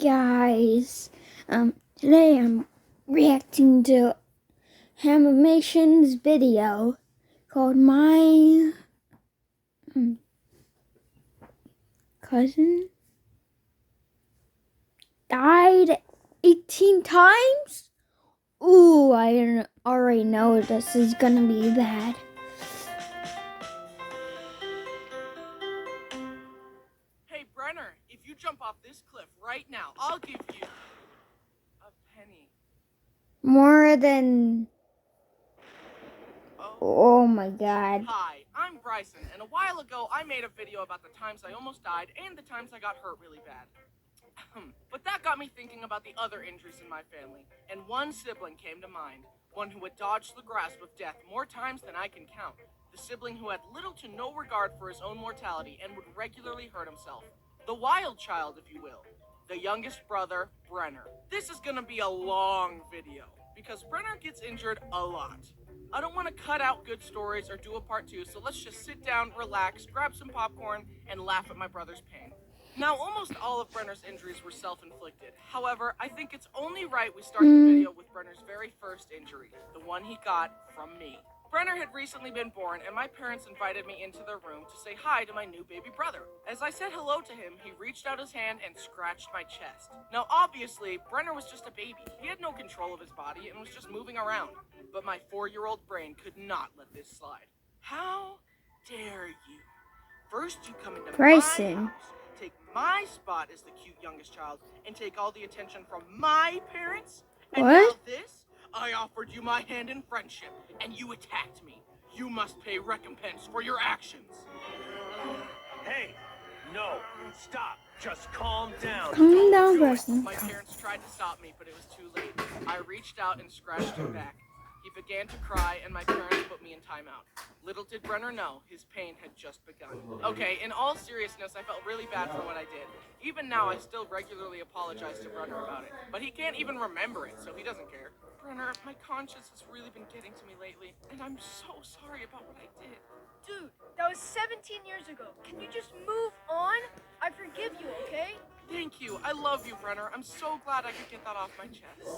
guys, today I'm reacting to Hamimation's video called My Cousin Died 18 Times? Ooh, I already know this is gonna be bad. Hey, Brenner, if you jump off this cliff right now, I'll give you a penny. More than... Oh my god. Hi, I'm Bryson, and a while ago I made a video about the times I almost died and the times I got hurt really bad. But that got me thinking about the other injuries in my family, and one sibling came to mind, one who had dodged the grasp of death more times than I can count. The sibling who had little to no regard for his own mortality and would regularly hurt himself. The wild child, if you will. The youngest brother, Brenner. This is gonna be a long video, because Brenner gets injured a lot. I don't want to cut out good stories or do a part 2, so let's just sit down, relax, grab some popcorn, and laugh at my brother's pain. Now, almost all of Brenner's injuries were self-inflicted. However, I think it's only right we start the video with Brenner's very first injury, the one he got from me. Brenner had recently been born, and my parents invited me into their room to say hi to my new baby brother. As I said hello to him, he reached out his hand and scratched my chest. Now, obviously, Brenner was just a baby. He had no control of his body and was just moving around. But my 4-year-old brain could not let this slide. How dare you? First you come into Bryson. my house, take my spot as the cute youngest child, and take all the attention from my parents? And What? now this? I offered you my hand in friendship, and you attacked me. You must pay recompense for your actions. Hey, no, stop. Just calm down. Calm down, Do it. Bryson. My parents tried to stop me, but it was too late. I reached out and scratched him back. He began to cry, and my parents put me in timeout. Little did Brenner know, his pain had just begun. Okay, in all seriousness, I felt really bad for what I did. Even now, I still regularly apologize to Brenner about it. But he can't even remember it, so he doesn't care. Brenner, my conscience has really been getting to me lately, and I'm so sorry about what I did. Dude, that was 17 years ago. Can you just move on? I forgive you, okay? Thank you. I love you, Brenner. I'm so glad I could get that off my chest.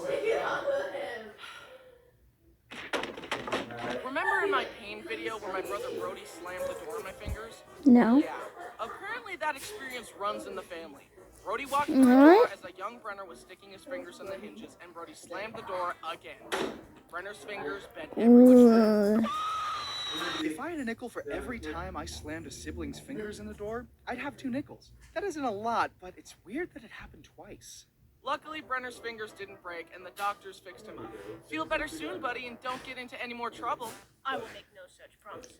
Remember in my pain video where my brother Brody slammed the door on my fingers? No. Yeah. Apparently that experience runs in the family. Brody walked through the door as a young Brenner was sticking his fingers on the hinges, and Brody slammed the door again. Brenner's fingers bent every which way. If I had a nickel for every time I slammed a sibling's fingers in the door, I'd have 2 nickels. That isn't a lot, but it's weird that it happened twice. Luckily, Brenner's fingers didn't break, and the doctors fixed him up. Feel better soon, buddy, and don't get into any more trouble. I will make no such promises.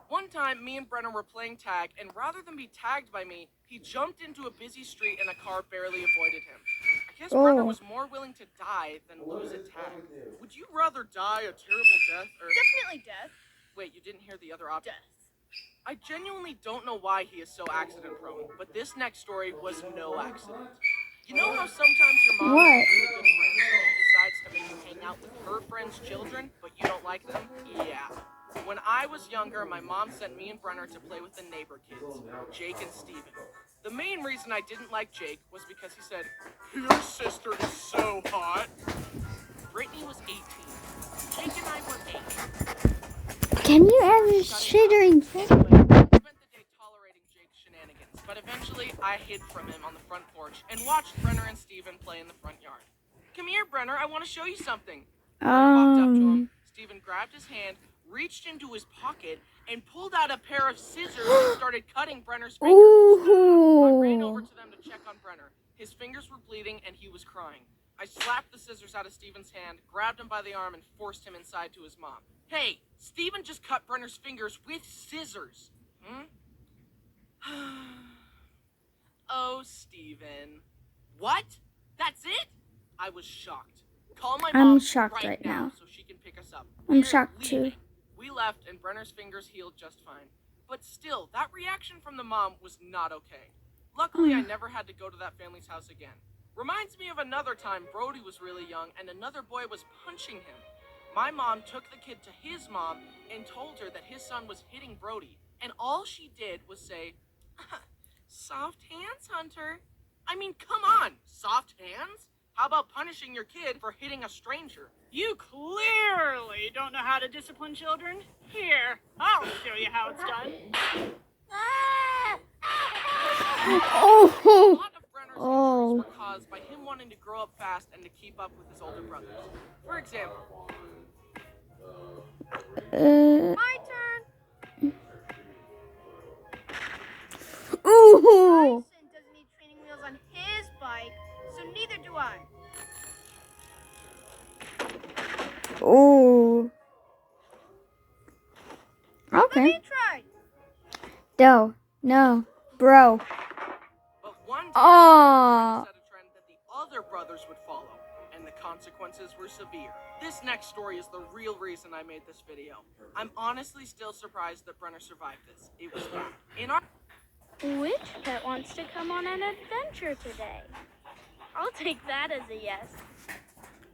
One time, me and Brenner were playing tag, and rather than be tagged by me, he jumped into a busy street and a car barely avoided him. I guess Brenner was more willing to die than lose a tag. Would you rather die a terrible death or... Definitely death. Wait, you didn't hear the other option? Death. I genuinely don't know why he is so accident-prone, but this next story was no accident. You know how sometimes your mom is really good friends and decides to make you hang out with her friends' children, but you don't like them? Yeah. When I was younger, my mom sent me and Brenner to play with the neighbor kids, Jake and Steven. The main reason I didn't like Jake was because he said, "Your sister is so hot." Brittany was 18. Jake and I were 8. Can you ever shitting? I spent the day tolerating Jake's shenanigans, but eventually I hid from him on the front porch and watched Brenner and Steven play in the front yard. Come here, Brenner, I want to show you something. Brenner walked up to him. Steven grabbed his hand, reached into his pocket, and pulled out a pair of scissors and started cutting Brenner's fingers. I ran over to them to check on Brenner. His fingers were bleeding and he was crying. I slapped the scissors out of Steven's hand, grabbed him by the arm, and forced him inside to his mom. Hey, Steven just cut Brenner's fingers with scissors. Oh, Steven. What? That's it? I was shocked. Call my mom shocked right now. So she can pick us up. I'm We're shocked too. leaving. We left and Brenner's fingers healed just fine. But still, that reaction from the mom was not okay. Luckily, I never had to go to that family's house again. Reminds me of another time Brody was really young and another boy was punching him. My mom took the kid to his mom and told her that his son was hitting Brody. And all she did was say, "Soft hands, Hunter." I mean, come on, soft hands? How about punishing your kid for hitting a stranger? You clearly don't know how to discipline children. Here, I'll show you how it's done. A Oh. lot of Brenner's Oh. injuries were caused by him wanting to grow up fast and to keep up with his older brothers. For example, My turn. Ooh. Tyson doesn't need training wheels on his bike, so neither do I. Ooh. Let Okay. me try. No, bro. but one day Oh. set a trend that the other brothers would follow, and the consequences were severe. This next story is the real reason I made this video. I'm honestly still surprised that Brenner survived this. It was bad. In our Which pet wants to come on an adventure today? I'll take that as a yes.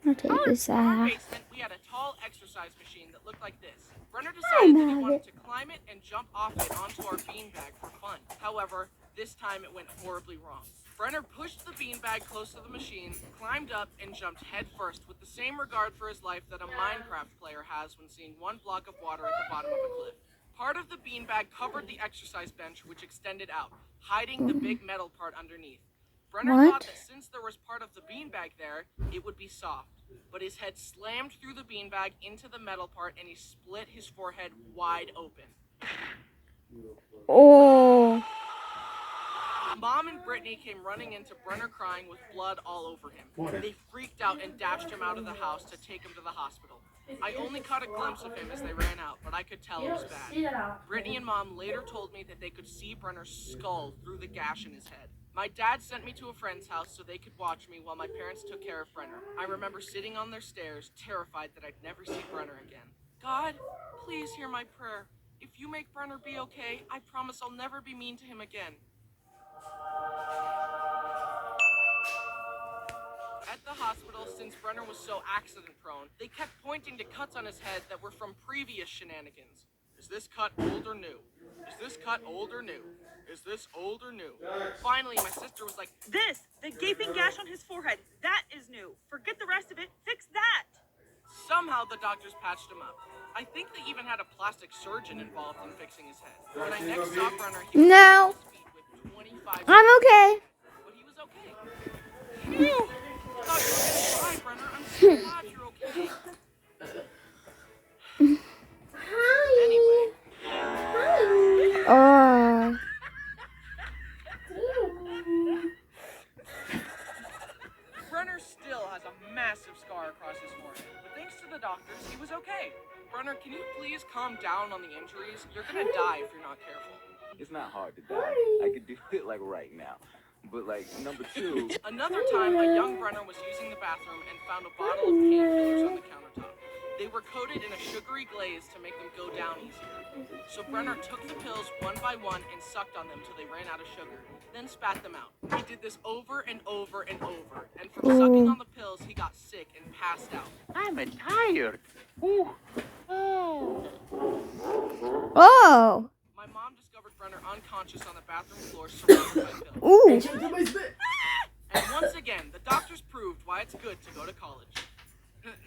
I'll take this In our out. basement, we had a tall exercise machine that looked like this. Brenner decided that he Maggot. wanted to climb it and jump off it onto our beanbag for fun. However, this time it went horribly wrong. Brenner pushed the beanbag close to the machine, climbed up, and jumped headfirst with the same regard for his life that a Minecraft player has when seeing one block of water at the bottom of a cliff. Part of the beanbag covered the exercise bench, which extended out, hiding the big metal part underneath. Brenner What? thought that since there was part of the beanbag there, it would be soft. But his head slammed through the beanbag into the metal part, and he split his forehead wide open. Oh. Mom and Brittany came running into Brenner crying with blood all over him. They freaked out and dashed him out of the house to take him to the hospital. I only caught a glimpse of him as they ran out, but I could tell it was bad. Brittany and Mom later told me that they could see Brenner's skull through the gash in his head. My dad sent me to a friend's house so they could watch me while my parents took care of Brenner. I remember sitting on their stairs, terrified that I'd never see Brenner again. God, please hear my prayer. If you make Brenner be okay, I promise I'll never be mean to him again. At the hospital, since Brenner was so accident-prone, they kept pointing to cuts on his head that were from previous shenanigans. Is this cut old or new? Is this cut old or new? Is this old or new? Finally, my sister was like, The gaping gash on his forehead, that is new. Forget the rest of it, fix that. somehow the doctors patched him up. I think they even had a plastic surgeon involved in fixing his head. When I next saw Brenner, he was No. on his feet with 25 I'm okay. but he was okay. Phew! I thought you were gonna cry, Brenner. I'm so glad you're okay. Anyway, Oh. Brenner still has a massive scar across his forehead, but thanks to the doctors, he was okay. Brenner, can you please calm down on the injuries? You're gonna die if you're not careful. It's not hard to die. I could do it like right now. But like number two, Another time, a young Brenner was using the bathroom and found a bottle of painkillers on the countertop. They were coated in a sugary glaze to make them go down easier. So Brenner took the pills one by one and sucked on them till they ran out of sugar, then spat them out. He did this over and over and over, and from sucking on the pills, he got sick and passed out. I'm tired. Ooh. Oh. My mom discovered Brenner unconscious on the bathroom floor surrounded by pills. Ooh. And once again, the doctors proved why it's good to go to college.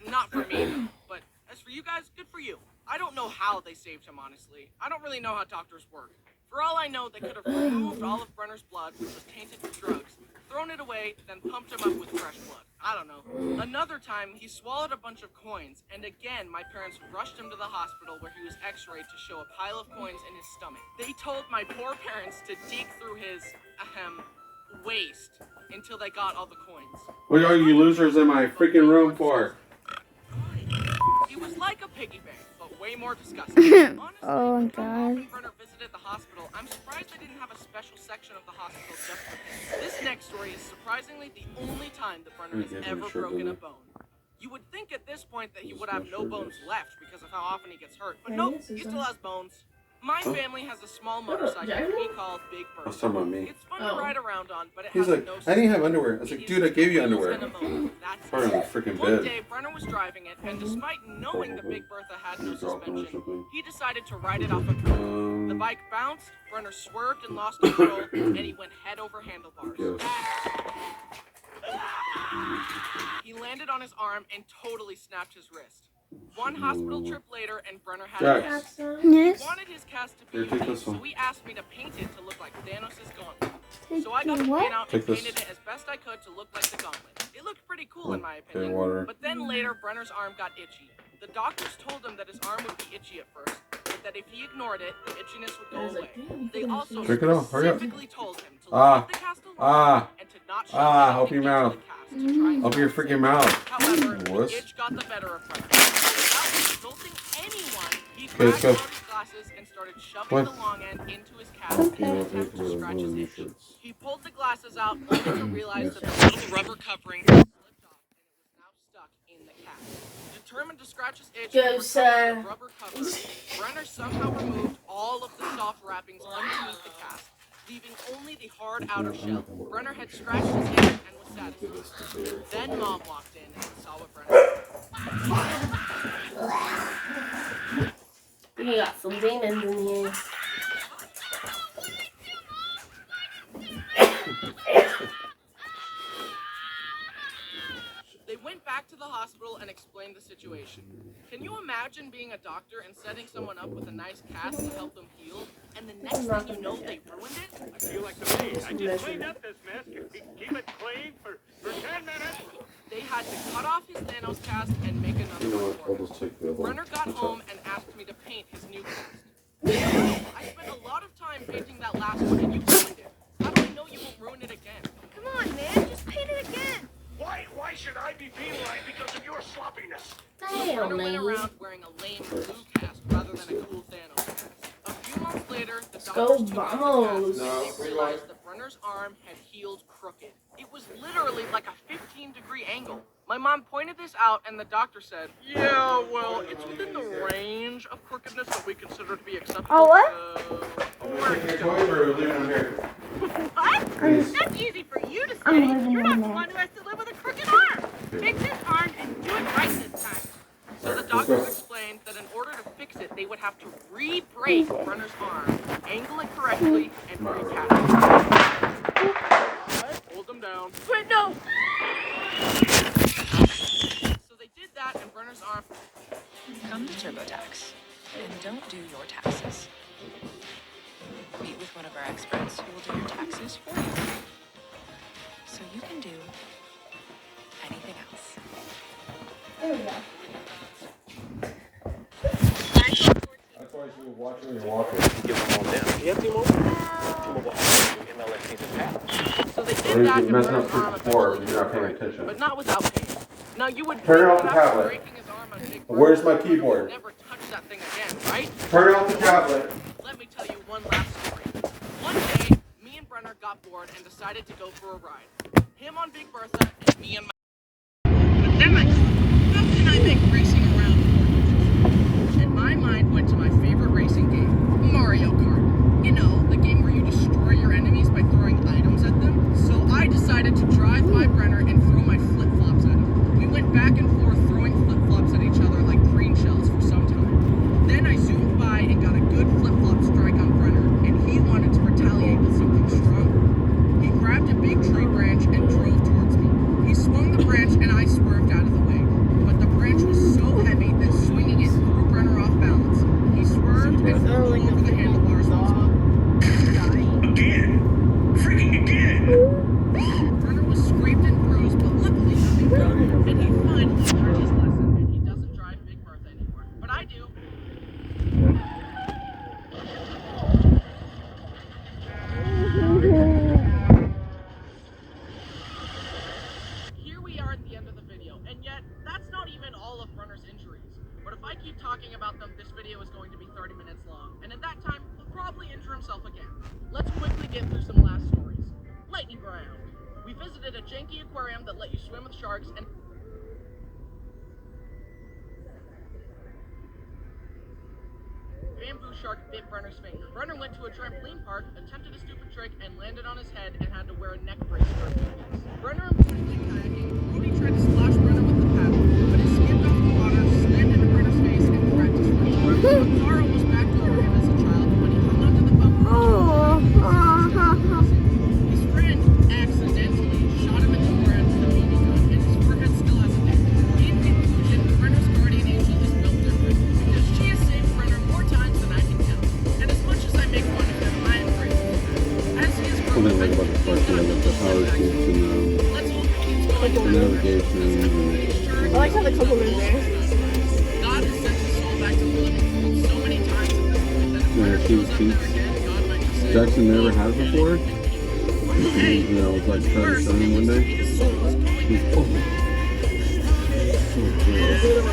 Not for me, but as for you guys, good for you. I don't know how they saved him, honestly. I don't really know how doctors work. For all I know, they could have removed all of Brenner's blood, which was tainted with drugs, thrown it away, then pumped him up with fresh blood. I don't know. Another time, he swallowed a bunch of coins, and again, my parents rushed him to the hospital where he was x-rayed to show a pile of coins in his stomach. They told my poor parents to dig through his, waist until they got all the coins. What are you losers in my freaking room for? It was like a piggy bank, but way more disgusting. Honestly, Oh, when God. Mom and Brenner visited the hospital, I'm surprised they didn't have a special section of the hospital just for him. This next story is surprisingly the only time that Brenner has ever broken a bone. You would think at this point that he would have no bones left because of how often he gets hurt, but nope, he still has bones. My family has a small motorcycle we call Big Bertha. That's talking about me. It's fun to ride around on, but it He's has like, no I didn't have system. underwear. I was like, It dude, I is gave you wheels underwear. and a motor. That's Part of the it. freaking One bed. day, Brenner was driving it, and despite knowing the Big Bertha had no suspension, he decided to ride it off a curb. The bike bounced, Brenner swerved and lost control, and he went head over handlebars. Yes. landed on his arm and totally snapped his wrist. One hospital trip later, and Brenner had Jack. a cast. Yes. He wanted his cast to be Here, take unique, this so one. he asked me to paint it to look like Thanos' gauntlet. Take So I got the what? paint out and Take this. painted it as best I could to look like the gauntlet. It looked pretty cool in my Okay, opinion. water. But then later, Brenner's arm got itchy. The doctors told him that his arm would be itchy at first, but that if he ignored it, the itchiness would go away. They also Drink it all, hurry up. specifically told him to Ah. leave the cast alone Ah. and to not shove Ah, anything open your into mouth. the cast to try and Open your fix it. freaking mouth. However, Wuss. the itch got the better of Brenner. Without consulting anyone, he Okay, grabbed let's go. out his glasses and started shoving What? the long end into his cast Okay. in an attempt to scratch his itch. He pulled the glasses out only to realize that the little rubber covering had slipped off and it was now stuck in the cast. Determined to scratch his itch Go, and recover sir. the rubber cover, Brenner somehow removed all of the soft wrappings underneath the cast, leaving only the hard outer shell. Brenner had scratched his itch and was satisfied. Then Mom walked in and saw what Brenner You got some demons in here. They went back to the hospital and explained the situation. Can you imagine being a doctor and setting someone up with a nice cast to help them heal, and the next thing you know, they ruined it? I feel like the maid. I just cleaned up this mess. Keep it clean for 10 minutes. They had to cut off his Thanos cast and make another You know one what? for I'll him. just take the other one. Brenner got home and asked me to paint his new cast. I spent a lot of time painting that last one and you ruined it. How do I know you won't ruin it again? Come on, man, just paint it again. Why should I be penalized because of your sloppiness? Brenner Damn, went man. around wearing a lame blue cast rather than a cool Thanos cast. A few months later, the Go doctors took out the vamos. cast and they realized that Brenner's arm had healed crooked. It was literally like a 15-degree angle. My mom pointed this out and the doctor said, "Yeah, well, it's within the range of crookedness that we consider to be acceptable." Oh, what? Take your toys or leave them here. What? That's easy for you to say. You're not the one who has to live with a crooked arm. Fix his arm and do it right this time. So the doctors explained that in order to fix it, they would have to re-break Brenner's arm, angle it correctly, and recast it. Alright, hold them down. Wait, no. So they did that, and Brenner's arm. Come to TurboTax and don't do your taxes. Meet with one of our experts who will do your taxes for you. So you can do anything else. There we go. That's why you should watch when you're walking. Give them all down. You have T-Mobile. MLS needs a tap. So they Or did you that, can and mess Brenner's up arm for before eventually if you're not paying healed, attention. but not without pain. Now you would Turn think off the that after tablet. breaking his arm on Big Where's Brother, my he would keyboard? never touch that thing again, right? Turn off the tablet. Let me tell you one last story. One day, me and Brenner got bored and decided to go for a ride. Him on Big Bertha and me and my... But then I thought, how can I make racing around more interesting? And my mind went to my favorite racing game, Mario Kart. You know, the game where you destroy your enemies by throwing items at them. So I decided to drive by Brenner and throw my flip-flops at him. We went back and forth throwing flip-flops at each other like green shells for some time. Then I zoomed by and got a good flip-flop strike on Brenner, and he wanted to retaliate with something stronger. He grabbed a big tree branch and drove towards me. He swung the branch and I swerved out of the way. But the branch was so heavy that swinging it threw Brenner off balance. He swerved and flew over the handlebars once more. Again! Freaking again! Brenner was scraped and bruised, but luckily nothing broke, and he finally learned his lesson, and he doesn't drive Big Bertha anymore. But I do. Here we are at the end of the video, and yet that's not even all of Brenner's injuries. But if I keep talking about them, this video is going to be 30 minutes long, and at that time, he'll probably injure himself again. Let's quickly get through some last stories. Lightning round. We visited a janky aquarium that let you swim with sharks, and bamboo shark bit Brenner's finger. Brenner went to a trampoline park, attempted a stupid trick, and landed on his head and had to wear a neck brace for a few weeks. Brenner unfortunately kayaking. Brody tried to splash Brenner with the paddle, but he skimmed off the water, slammed into Brenner's face, and cracked his foot. A car almost backed over him as a child, but he hung onto the bumper. His friend accidentally shot him in the forehead with a BB gun, and his forehead still has parts of it, the power suits and the navigation. And, I like how the couple is there. God has sent his soul back to the living world so many times in this movie that yeah, she was cheats. Jackson never had it before. You know, it was like trying to show him one day. He's, oh. So good.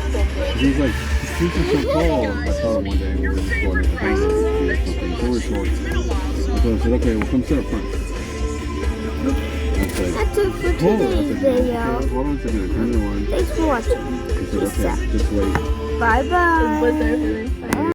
He's like, his feet are so tall. I saw him one day when we were recording the family or something. They were short. So I said, okay, well, come sit up front. That's it for today's video. Hold on a second. Turn it on. Thanks for watching. He said, okay, just wait. Bye bye.